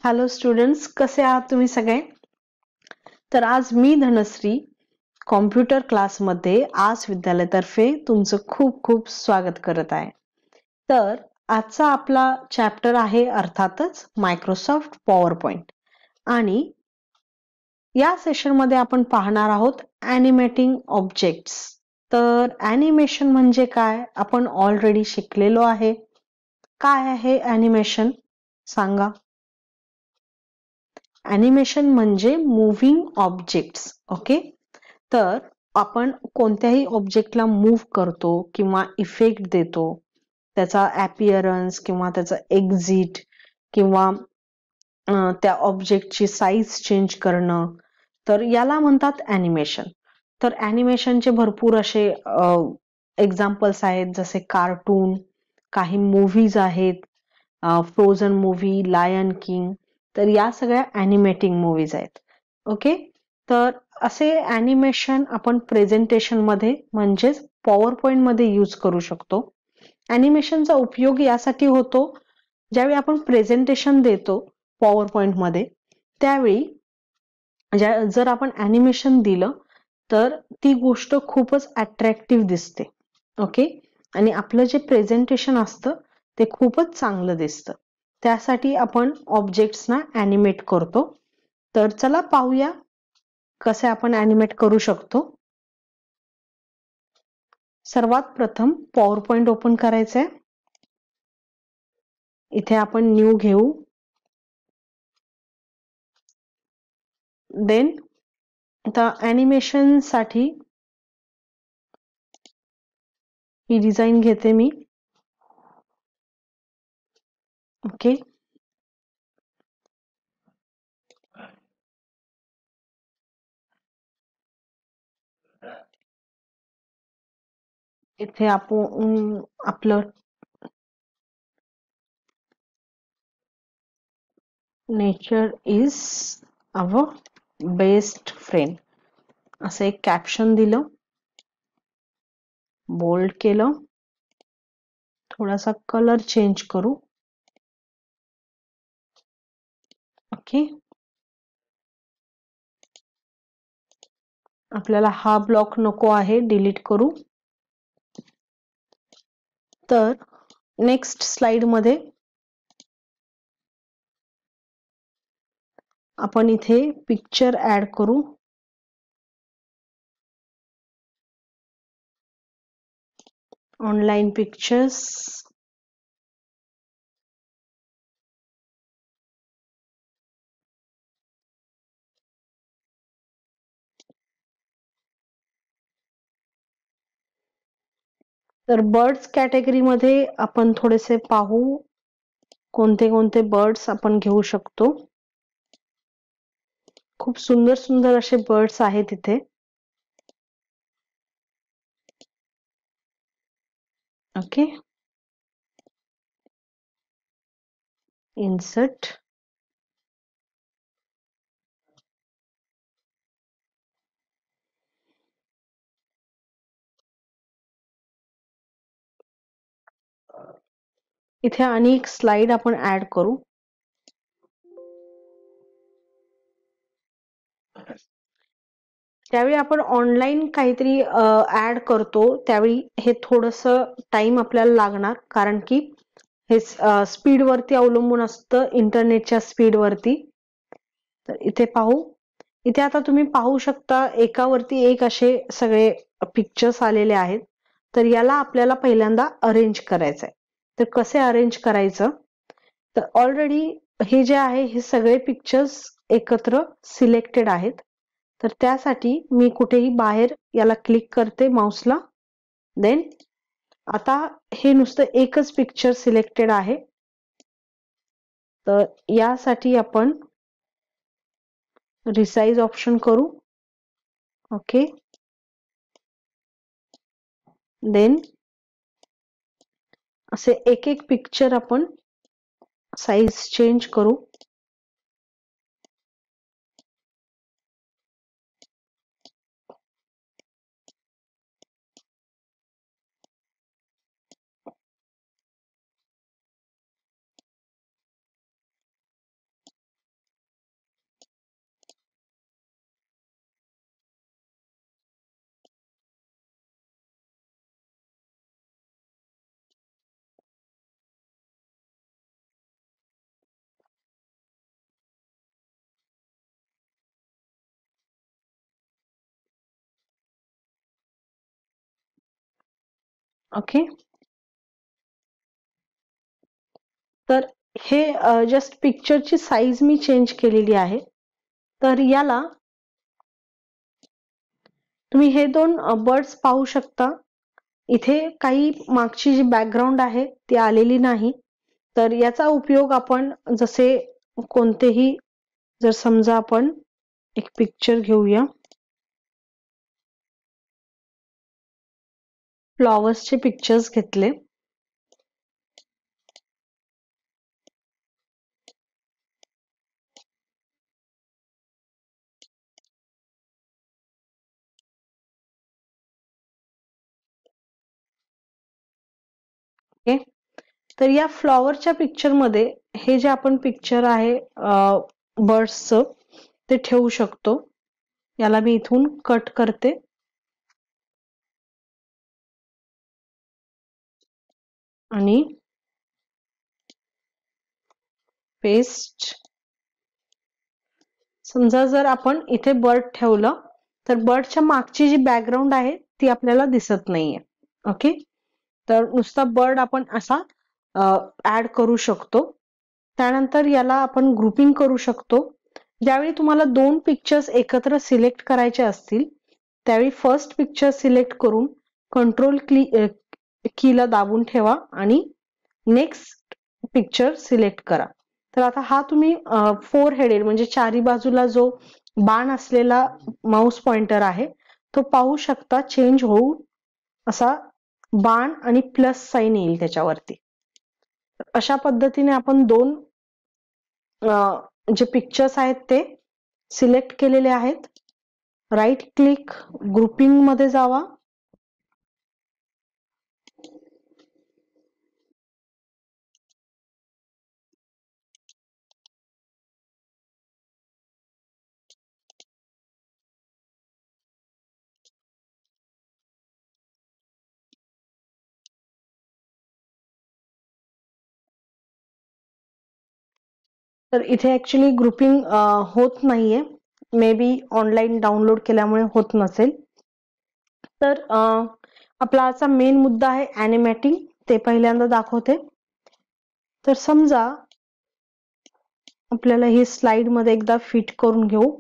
Hello students, कसे आहात तुम्ही सगळे? तर आज मी धनश्री कॉम्प्युटर क्लासमध्ये आज विद्यालयातर्फे तुमचं खूप खूप स्वागत करत आहे. तर आजचा आपला चॅप्टर आहे अर्थातच मायक्रोसॉफ्ट पॉवर पॉइंट आणि या सेशनमध्ये आपण पाहणार आहोत ॲनिमेटिंग ऑब्जेक्ट्स. तर ॲनिमेशन म्हणजे काय आपण ऑलरेडी शिकलेलो आहे. काय आहे ॲनिमेशन सांगा? ॲनिमेशन म्हणजे मूव्हिंग ऑब्जेक्ट्स. ओके, तर आपण कोणत्याही ऑब्जेक्टला मूव्ह करतो किंवा इफेक्ट देतो, त्याचा ॲपिअरन्स किंवा त्याचा एक्झिट किंवा त्या ऑब्जेक्टची साईज चेंज करणं, तर याला म्हणतात ॲनिमेशन. तर ॲनिमेशनचे भरपूर असे एक्झाम्पल्स आहेत, जसे कार्टून, काही मूव्हीज आहेत, फ्रोझन मूव्ही, लायन किंग. तर या सगळ्या ॲनिमेटिंग मूव्हीज आहेत. ओके, तर असे ॲनिमेशन आपण प्रेझेंटेशन मध्ये म्हणजेच पॉवर पॉइंट मध्ये यूज करू शकतो. ॲनिमेशनचा उपयोग यासाठी होतो ज्यावेळी आपण प्रेझेंटेशन देतो पॉवर पॉइंट मध्ये, त्यावेळी जर आपण ॲनिमेशन दिलं तर ती गोष्ट खूपच अट्रॅक्टिव्ह दिसते. ओके, आणि आपलं जे प्रेझेंटेशन असतं ते खूपच चांगलं दिसतं. त्यासाठी आपण ऑब्जेक्ट्सना ॲनिमेट करतो. तर चला पाहूया कसे आपण ॲनिमेट करू शकतो. सर्वात प्रथम पॉवर पॉइंट ओपन करायचंय. इथे आपण न्यू घेऊ. देन आता ॲनिमेशन साठी ही डिझाईन घेते मी. ओके, इथे आपण आपलं nature is our best friend असं एक कॅप्शन दिलं, बोल्ड केलं, थोडासा कलर चेंज करू. ओके, आपल्याला हा ब्लॉक नको आहे, डिलीट करू. तर नेक्स्ट स्लाइड मध्ये आपण इथे पिक्चर ऍड करू. Online pictures. तर बर्ड्स कॅटेगरी मध्ये आपण थोडेसे पाहू कोणते कोणते बर्ड्स आपण घेऊ शकतो. खूप सुंदर सुंदर असे बर्ड्स आहेत इथे. Okay, insert. इथे आणि एक स्लाइड आपण ऍड करू. त्यावेळी आपण ऑनलाईन काहीतरी ऍड करतो त्यावेळी हे थोडस टाइम आपल्याला लागणार, कारण की हे स्पीड वरती अवलंबून असतं, इंटरनेटच्या स्पीड वरती. तर इथे पाहू. इथे आता तुम्ही पाहू शकता एकावरती एक असे सगळे पिक्चर्स आलेले आहेत. तर याला आपल्याला पहिल्यांदा अरेंज करायचंय. तर कसे अरेंज करायचं, तर ऑलरेडी हे जे आहे हे सगळे पिक्चर्स एकत्र सिलेक्टेड आहेत. तर त्यासाठी मी कुठेही बाहेर याला क्लिक करते माऊसला. देन आता हे नुसतं एकच पिक्चर सिलेक्टेड आहे. तर यासाठी आपण रिसाइज ऑप्शन करू. ओके, देन असे एक एक पिक्चर आपण साईज चेंज करू. ओके. तर हे जस्ट पिक्चरची साईज मी चेंज केलेली आहे. तर याला तुम्ही हे दोन बर्ड्स पाहू शकता. इथे काही मागची जी बॅकग्राऊंड आहे ती आलेली नाही. तर याचा उपयोग आपण जसे कोणतेही, जर समजा आपण एक पिक्चर घेऊया, फ्लॉवर्सचे पिक्चर्स घेतले. ओके. तर या फ्लॉवरच्या पिक्चर मध्ये हे जे आपण पिक्चर आहे बर्ड्सचं, ते ठेवू शकतो. याला मी इथून कट करते आणि पेस्ट. समजा जर आपण इथे बर्ड ठेवलं तर बर्डच्या मागची जी बॅकग्राऊंड आहे ती आपल्याला दिसत नाहीये. ओके. तर नुसता बर्ड आपण असा ऍड करू शकतो. त्यानंतर याला आपण ग्रुपिंग करू शकतो. ज्यावेळी तुम्हाला दोन पिक्चर्स एकत्र सिलेक्ट करायचे असतील त्यावेळी फर्स्ट पिक्चर सिलेक्ट करून कंट्रोल कीला दाबून ठेवा आणि नेक्स्ट पिक्चर सिलेक्ट करा. तर आता हा तुम्ही फोर हेडेड म्हणजे चारी बाजूला जो बाण असलेला माऊस पॉइंटर आहे तो पाहू शकता. चेंज होऊन असा बाण आणि प्लस साइन येईल त्याच्यावरती. अशा पद्धतीने आपण दोन जे पिक्चर्स आहेत ते सिलेक्ट केलेले आहेत. राईट क्लिक, ग्रुपिंग मध्ये जावा. तर इथे ऍक्च्युली ग्रुपिंग होत नाहीये. मे बी ऑनलाईन डाउनलोड केल्यामुळे होत नसेल. तर आपला आजचा मेन मुद्दा आहे ॲनिमेटिंग, ते पहिल्यांदा दाखवते. तर समजा आपल्याला ही स्लाइड मध्ये एकदा फिट करून घेऊ.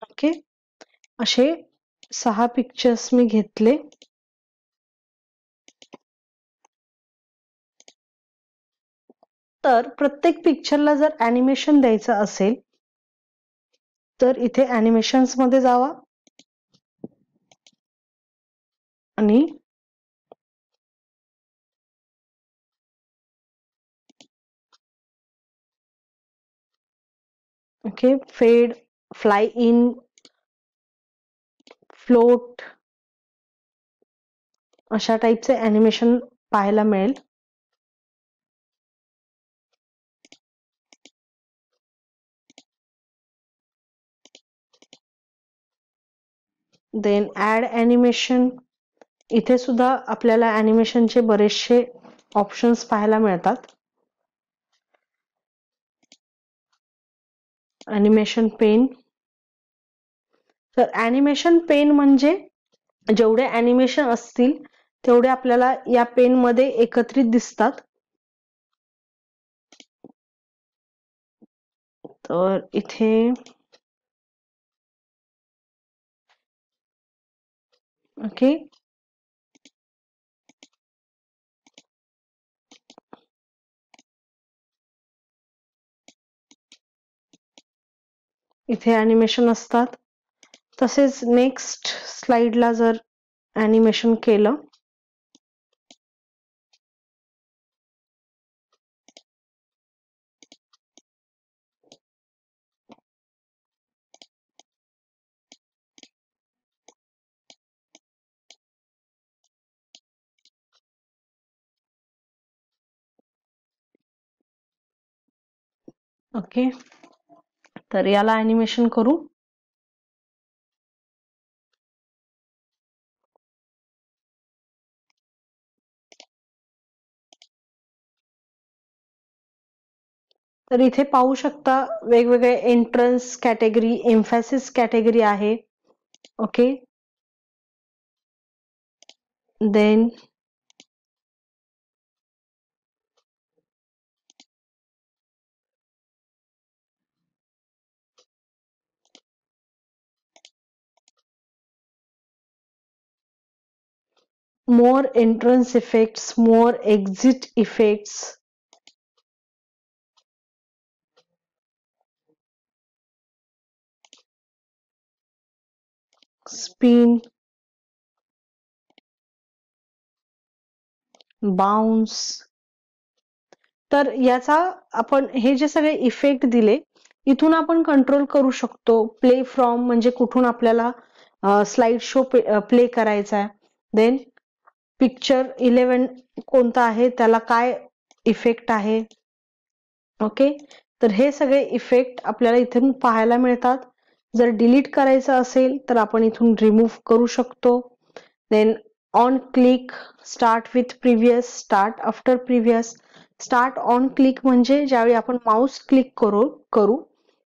ओके. असे 6 पिक्चर्स मी घेतले. तर प्रत्येक पिक्चरला जर ॲनिमेशन द्यायचं असेल तर इथे ॲनिमेशन्स मध्ये जावा आणि ओके, फेड, फ्लाय इन, फ्लोट अशा टाईपचे ॲनिमेशन पाहायला मिळेल. Then add animation. इथे सुद्धा आपल्याला ॲनिमेशनचे बरेचसे ऑप्शन्स पाहायला मिळतात. Animation pane. तर ॲनिमेशन पेन म्हणजे जेवढे ॲनिमेशन असतील तेवढे आपल्याला या पेन मध्ये एकत्रित दिसतात. तर इथे ओके, इथे ॲनिमेशन असतात. तसेच नेक्स्ट स्लाइडला जर ॲनिमेशन केलं ओके. तर याला ॲनिमेशन करू. तर इथे पाहू शकता वेगवेगळे एंट्रन्स कॅटेगरी, एम्फॅसिस कॅटेगरी आहे. Okay, then more entrance effects, more exit effects, spin, bounce. तर याचा आपण हे जे सगळे इफेक्ट दिले इथून आपण कंट्रोल करू शकतो. प्ले फ्रॉम म्हणजे कुठून आपल्याला स्लाइड शो प्ले करायचा आहे. देन पिक्चर 11 कोणता आहे, त्याला काय इफेक्ट आहे. ओके, तर हे सगळे इफेक्ट आपल्याला इथून पाहायला मिळतात. जर डिलीट करायचं असेल तर आपण इथून रिमूव्ह करू शकतो. Then on click, start with previous, start after previous. Start on click म्हणजे ज्यावेळी आपण माउस क्लिक करू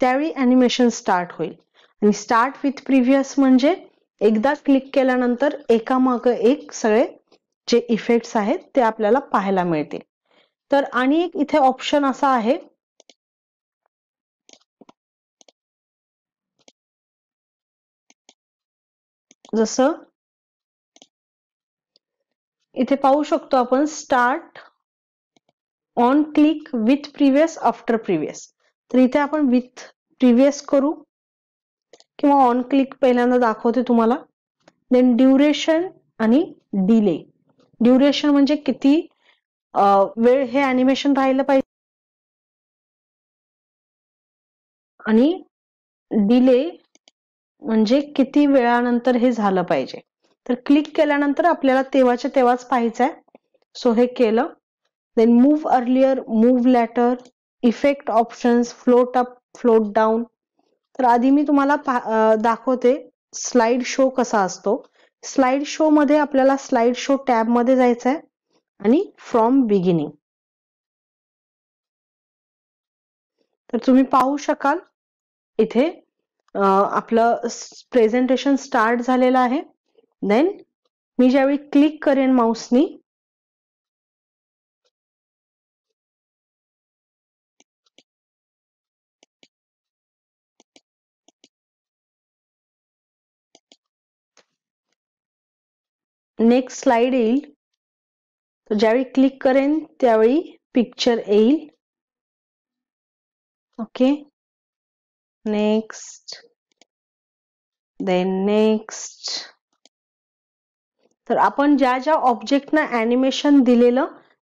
त्यावेळी ॲनिमेशन स्टार्ट होईल. आणि स्टार्ट विथ प्रिव्हियस म्हणजे एकदा क्लिक केल्यानंतर एकामागे एक सगळे जे इफेक्ट्स आहेत ते आपल्याला पाहायला मिळतील. तर आणि एक इथे ऑप्शन असा आहे, जसं इथे पाहू शकतो आपण start on click with previous, after previous. तर इथे आपण विथ प्रिव्हियस करू किंवा ऑन क्लिक पहिल्यांदा दाखवते तुम्हाला. देन ड्युरेशन आणि डिले. ड्युरेशन म्हणजे किती वेळ हे ॲनिमेशन राहिलं पाहिजे आणि डिले म्हणजे किती वेळानंतर हे झालं पाहिजे. तर क्लिक केल्यानंतर आपल्याला तेव्हाच्या तेव्हाच पाहायचं आहे. सो हे केलं. Then move earlier, move later, effect options, float up, float down. तर आधी मी तुम्हाला दाखवते स्लाइड शो कसा असतो. स्लाइड शो मध्ये आपल्याला स्लाइड शो टॅब मध्ये जायचं आहे आणि फ्रॉम बिगिनिंग. तर तुम्ही पाहू शकाल इथे आपलं प्रेझेंटेशन स्टार्ट झालेलं आहे. देन मी ज्यावेळी क्लिक करेन माऊसनी नेक्स्ट स्लाइड येईल. तर ज्यावेळी क्लिक करेन त्यावेळी पिक्चर येईल. Okay, next, then next. तर आपण ज्या ज्या ऑब्जेक्टना ॲनिमेशन दिलेलं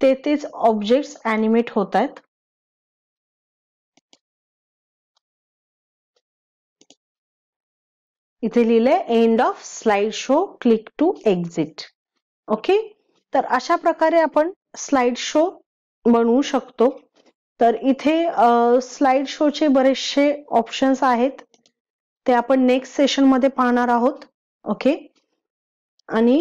तेच ऑब्जेक्ट्स ॲनिमेट होत आहेत. इथे लिहिलंय end of slide show, click to exit. Okay, तर अशा प्रकारे आपण स्लाइड शो बनवू शकतो. तर इथे स्लाइड शोचे बरेचसे ऑप्शन्स आहेत, ते आपण नेक्स्ट सेशन मध्ये पाहणार आहोत. ओके, आणि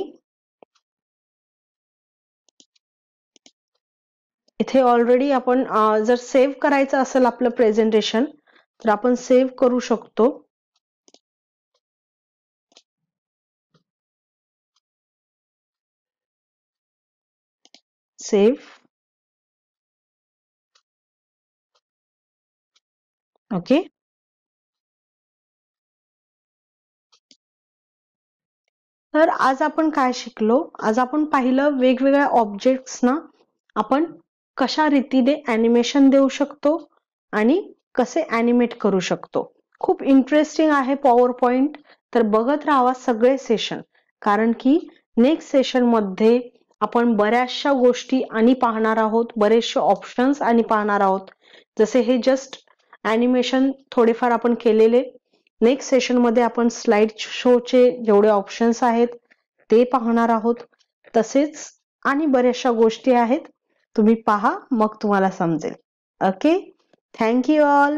इथे ऑलरेडी आपण जर सेव्ह करायचं असेल आपलं प्रेझेंटेशन तर आपण सेव्ह करू शकतो. सेव्ह. ओके, तर आज आपण काय शिकलो. आज आपण पाहिलं वेगवेगळ्या ऑब्जेक्ट्सना आपण कशा रीतीने ॲनिमेशन देऊ शकतो आणि कसे ॲनिमेट करू शकतो. खूप इंटरेस्टिंग आहे पॉवर पॉइंट. तर बघत राहावा सगळे सेशन, कारण की नेक्स्ट सेशन मध्ये आपण बऱ्याचशा गोष्टी आणि पाहणार आहोत, बरेचसे ऑप्शन्स आणि पाहणार आहोत. जसे हे जस्ट ॲनिमेशन थोडेफार आपण केलेले. नेक्स्ट सेशन मध्ये आपण स्लाइड शोचे जेवढे ऑप्शन्स आहेत ते पाहणार आहोत. तसेच आणि बऱ्याचशा गोष्टी आहेत, तुम्ही पहा मग तुम्हाला समजेल. Okay, thank you all.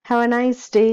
Have a nice day.